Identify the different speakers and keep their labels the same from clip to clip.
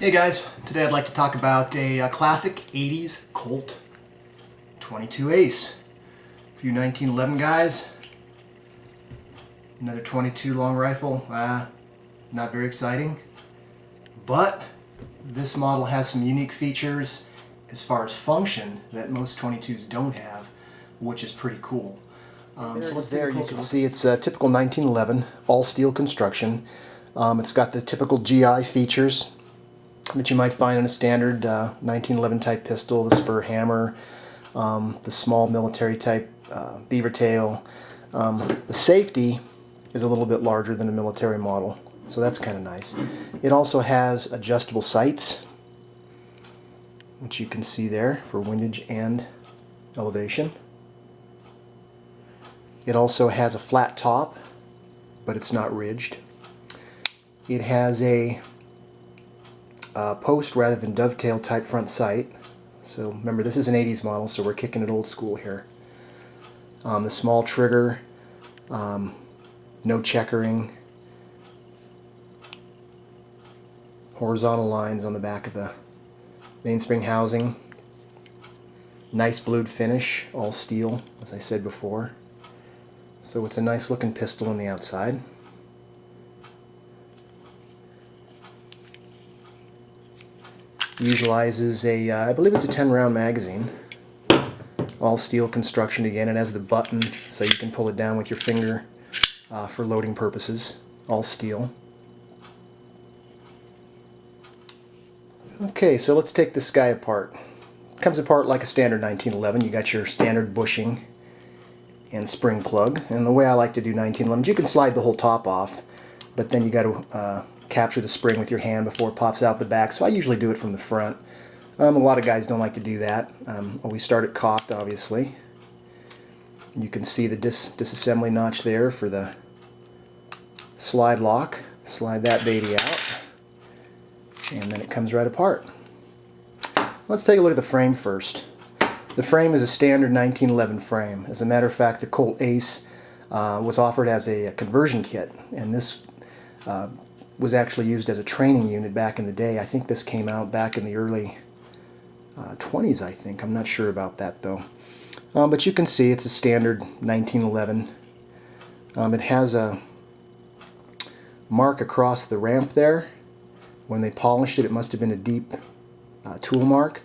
Speaker 1: Hey guys, today I'd like to talk about a classic 80s Colt 22 Ace. For you 1911 guys, another 22 long rifle, not very exciting, but this model has some unique features as far as function that most 22s don't have, which is pretty cool. So let's there you can see it's a typical 1911 all steel construction. It's got the typical GI features that you might find in a standard 1911 type pistol, the spur hammer, the small military type beaver tail. The safety is a little bit larger than a military model, so that's kind of nice. It also has adjustable sights, which you can see there for windage and elevation. It also has a flat top, but it's not ridged. It has a post rather than dovetail type front sight. So remember, this is an 80s model, so we're kicking it old school here. The small trigger, no checkering, horizontal lines on the back of the mainspring housing, nice blued finish, all steel, as I said before. So it's a nice looking pistol on the outside. Utilizes a, I believe it's a 10-round magazine. All steel construction again. It has the button so you can pull it down with your finger for loading purposes. All steel. Okay, so let's take this guy apart. It comes apart like a standard 1911. You got your standard bushing and spring plug. And the way I like to do 1911s, you can slide the whole top off, but then you got to capture the spring with your hand before it pops out the back. So I usually do it from the front. A lot of guys don't like to do that. Always start it cocked, obviously. You can see the disassembly notch there for the slide lock. Slide that baby out, and then it comes right apart. Let's take a look at the frame first. The frame is a standard 1911 frame. As a matter of fact, the Colt Ace was offered as a conversion kit, and this was actually used as a training unit back in the day. I think this came out back in the early 20s, I think. I'm not sure about that though. But you can see it's a standard 1911. It has a mark across the ramp there. When they polished it, it must have been a deep tool mark.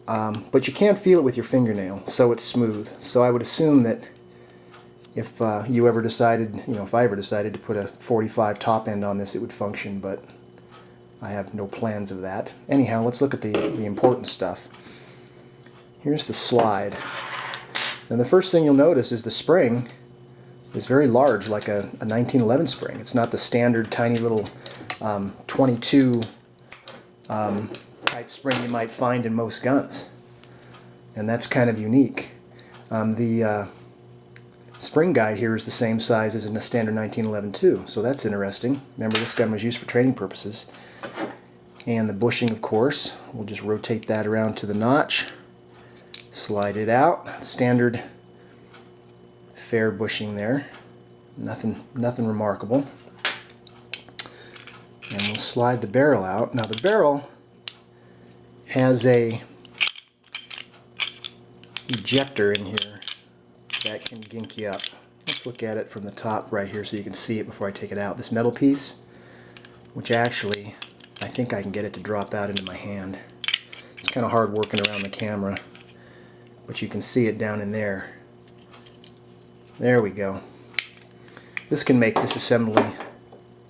Speaker 1: But you can't feel it with your fingernail, so it's smooth. So I would assume that if you ever decided, if I ever decided to put a 45 top end on this, it would function, but I have no plans of that. Anyhow, let's look at the important stuff. Here's the slide. And the first thing you'll notice is the spring is very large, like a 1911 spring. It's not the standard tiny little 22 type spring you might find in most guns. And that's kind of unique. The spring guide here is the same size as in a standard 1911 too, so that's interesting. Remember, this gun was used for training purposes. And the bushing, of course, we'll just rotate that around to the notch, slide it out. Standard fair bushing there, nothing remarkable. And we'll slide the barrel out. Now the barrel has a ejector in here that can gink you up. Let's look at it from the top right here so you can see it before I take it out. This metal piece, which actually I think I can get it to drop out into my hand. It's kind of hard working around the camera, but you can see it down in there. There we go. This can make disassembly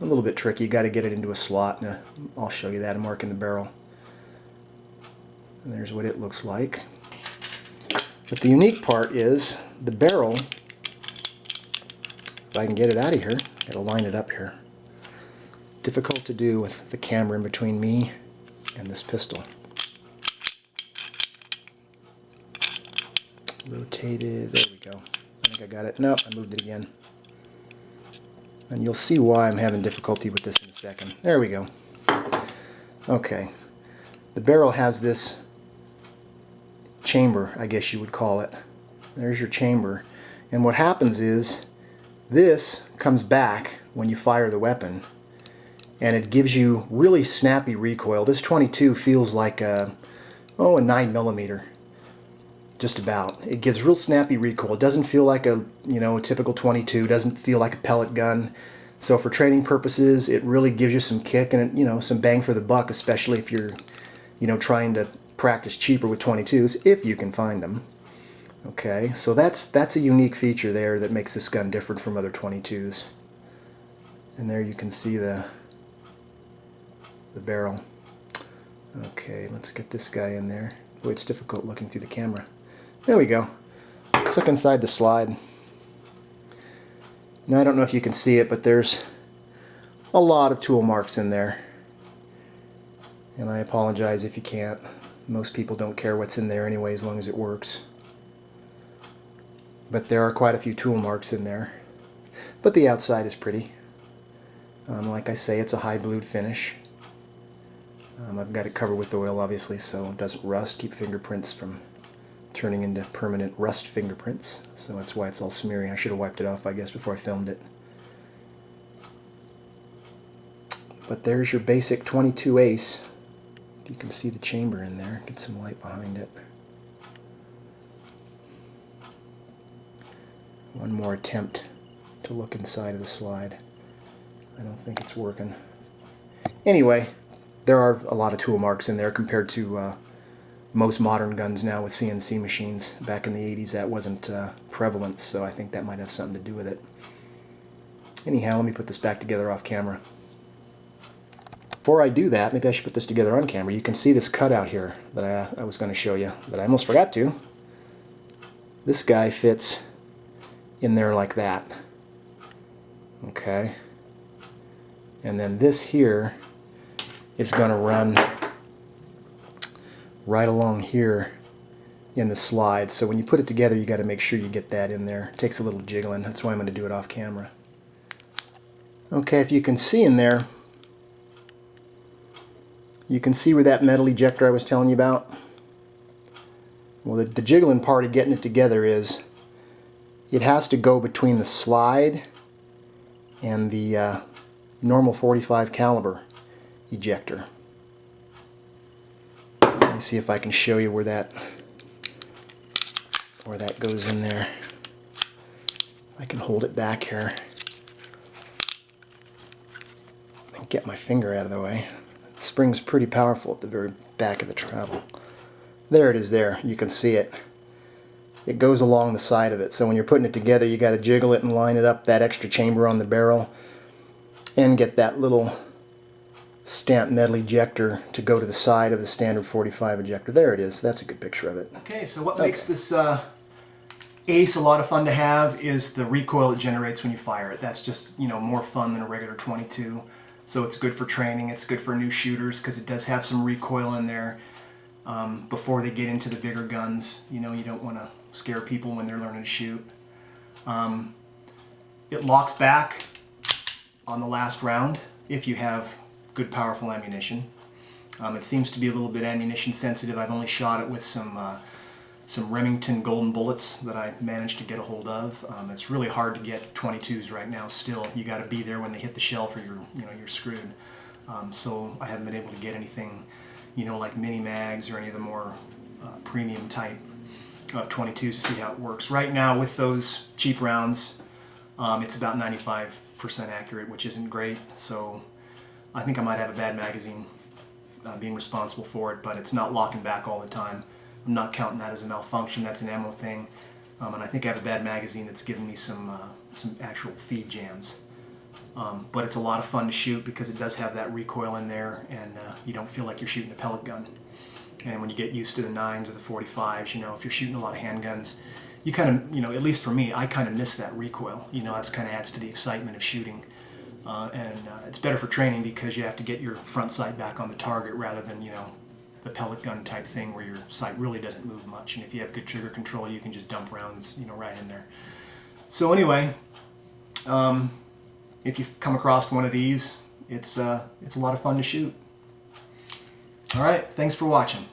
Speaker 1: a little bit tricky. You got to get it into a slot. Now, I'll show you that. I'm marking the barrel. And there's what it looks like. But the unique part is the barrel. If I can get it out of here, it'll line it up here. Difficult to do with the camera in between me and this pistol. Rotated, there we go. I think I got it. Nope, I moved it again. And you'll see why I'm having difficulty with this in a second. There we go. Okay. The barrel has this chamber, I guess you would call it. There's your chamber. And what happens is this comes back when you fire the weapon, and it gives you really snappy recoil. This 22 feels like a 9mm, just about. It gives real snappy recoil. It doesn't feel like a a typical 22. Doesn't feel like a pellet gun. So for training purposes, it really gives you some kick and some bang for the buck, especially if you're trying to practice cheaper with 22s, if you can find them. Okay, so that's a unique feature there that makes this gun different from other 22s. And there you can see the barrel. Okay, let's get this guy in there. Boy, it's difficult looking through the camera. There we go. Let's look inside the slide. Now, I don't know if you can see it, but there's a lot of tool marks in there. And I apologize if you can't. Most people don't care what's in there anyway, as long as it works. But there are quite a few tool marks in there. But the outside is pretty. Like I say, it's a high blued finish. I've got it covered with oil, obviously, so it doesn't rust. Keep fingerprints from turning into permanent rust fingerprints. So that's why it's all smeary. I should have wiped it off, I guess, before I filmed it. But there's your basic 22 Ace. You can see the chamber in there. Get some light behind it. One more attempt to look inside of the slide. I don't think it's working. Anyway, there are a lot of tool marks in there compared to most modern guns now with CNC machines. Back in the 80s that wasn't prevalent, so I think that might have something to do with it. Anyhow, let me put this back together off camera. Before I do that, maybe I should put this together on camera. You can see this cutout here that I was going to show you, but I almost forgot to. This guy fits in there like that. Okay. And then this here is going to run right along here in the slide. So when you put it together, you got to make sure you get that in there. It takes a little jiggling. That's why I'm going to do it off camera. Okay, if you can see in there, you can see where that metal ejector I was telling you about. Well, the jiggling part of getting it together is it has to go between the slide and the normal .45 caliber ejector. Let me see if I can show you where that goes in there. I can hold it back here and get my finger out of the way. The spring's pretty powerful at the very back of the travel. There it is there. You can see it. It goes along the side of it. So when you're putting it together, you got to jiggle it and line it up, that extra chamber on the barrel, and get that little stamped metal ejector to go to the side of the standard .45 ejector. There it is. That's a good picture of it. Okay, so what makes this Ace a lot of fun to have is the recoil it generates when you fire it. That's just, more fun than a regular 22. So it's good for training. It's good for new shooters because it does have some recoil in there before they get into the bigger guns. You don't want to scare people when they're learning to shoot. It locks back on the last round if you have good powerful ammunition. It seems to be a little bit ammunition sensitive. I've only shot it with some Remington golden bullets that I managed to get a hold of. It's really hard to get 22s right now still. You got to be there when they hit the shelf or you're screwed. So I haven't been able to get anything like mini mags or any of the more premium type of 22s to see how it works. Right now with those cheap rounds, it's about 95% accurate, which isn't great. So I think I might have a bad magazine being responsible for it, but it's not locking back all the time. I'm not counting that as a malfunction. That's an ammo thing. And I think I have a bad magazine that's giving me some actual feed jams. But it's a lot of fun to shoot because it does have that recoil in there, and you don't feel like you're shooting a pellet gun. And when you get used to the 9s or the .45s, if you're shooting a lot of handguns, you kind of, at least for me, I kind of miss that recoil. That's kind of adds to the excitement of shooting. And it's better for training because you have to get your front sight back on the target rather than, the pellet gun type thing where your sight really doesn't move much. And if you have good trigger control, you can just dump rounds, right in there. So anyway, if you've come across one of these, it's a lot of fun to shoot. All right, thanks for watching.